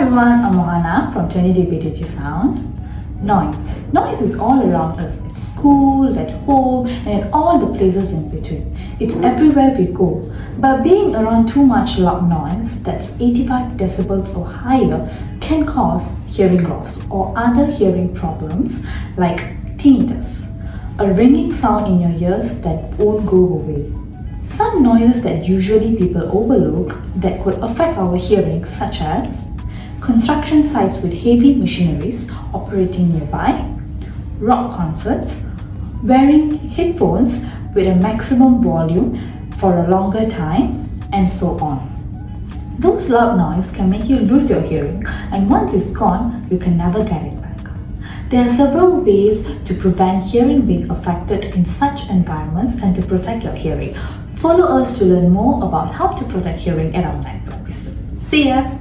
everyone, I'm Mohana from 20dB Digisound. Noise is all around us, at school, at home, and in all the places in between. It's everywhere we go. But being around too much loud noise, that's 85 decibels or higher, can cause hearing loss or other hearing problems like tinnitus, a ringing sound in your ears that won't go away. Some noises that usually people overlook that could affect our hearing, such as construction sites with heavy machineries operating nearby, rock concerts, wearing headphones with a maximum volume for a longer time, and so on. Those loud noise can make you lose your hearing, and once it's gone, you can never get it back. There are several ways to prevent hearing being affected in such environments and to protect your hearing. Follow us to learn more about how to protect hearing at our next episode. See ya!